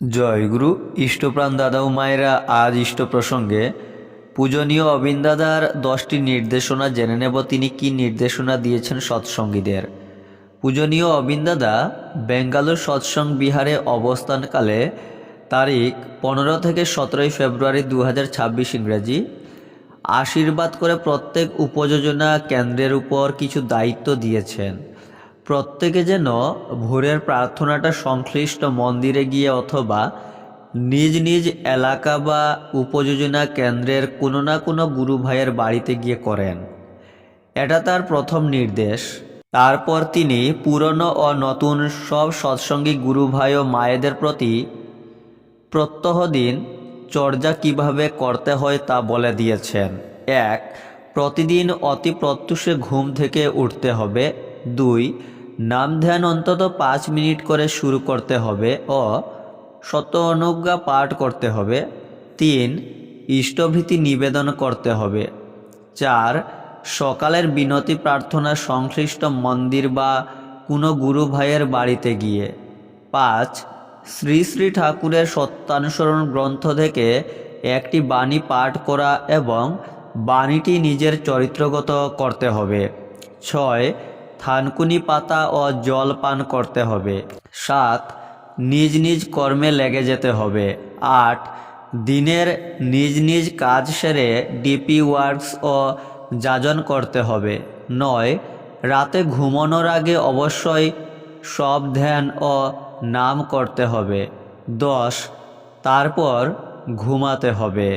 জয়গুরু ইষ্টপ্রাণ দাদা ও মায়েরা, আজ ইষ্ট প্রসঙ্গে পূজনীয় অবিন দাদার 10টি নির্দেশনা জেনে নেব। তিনি কি নির্দেশনা দিয়েছেন সৎসঙ্গীদের। পূজনীয় অবিন দাদা বেঙ্গালুর সৎসঙ্গ বিহারে অবস্থানকালে তারিখ 15 থেকে 17 ফেব্রুয়ারি 2026 ইংরেজি আশীর্বাদ করে প্রত্যেক উপযোজনা কেন্দ্রের উপর কিছু দায়িত্ব দিয়েছেন। প্রত্যেকে যেন ভোরের প্রার্থনাটা সংশ্লিষ্ট মন্দিরে গিয়ে অথবা নিজ নিজ এলাকা বা উপযোজনা কেন্দ্রের কোনো না কোনো গুরু ভাইয়ের বাড়িতে গিয়ে করেন। এটা তার প্রথম নির্দেশ। তারপর তিনি পুরনো ও নতুন সব সৎসঙ্গী গুরু ভাই ও মায়েদের প্রতি প্রত্যহ দিন চর্যা কিভাবে করতে হয় তা বলে দিয়েছেন। 1. প্রতিদিন অতি প্রত্যুষে ঘুম থেকে উঠতে হবে। 2. নাম ধ্যান অন্তত 5 মিনিট করে শুরু করতে হবে ও শত অনুজ্ঞা পাঠ করতে হবে। 3. ইষ্টভীতি নিবেদন করতে হবে। 4. সকালের বিনতি প্রার্থনা সংশ্লিষ্ট মন্দির বা কোনো গুরু ভাইয়ের বাড়িতে গিয়ে। 5. শ্রী শ্রী ঠাকুরের সত্যানুসরণ গ্রন্থ থেকে একটি বাণী পাঠ করা এবং বাণীটি নিজের চরিত্রগত করতে হবে। 6. থানকুনি পাতা ও জল পান করতে হবে। 7. নিজ নিজ কর্মে লেগে যেতে হবে। 8. দিনের নিজ নিজ কাজ সেরে ডিপি ওয়ার্কস ও যাজন করতে হবে। 9. রাতে ঘুমানোর আগে অবশ্যই সব ধ্যান ও নাম করতে হবে। 10. তারপর ঘুমাতে হবে।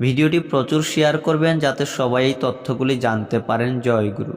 ভিডিওটি প্রচুর শেয়ার করবেন যাতে সবাই এই তথ্যগুলি জানতে পারেন। জয় গুরু।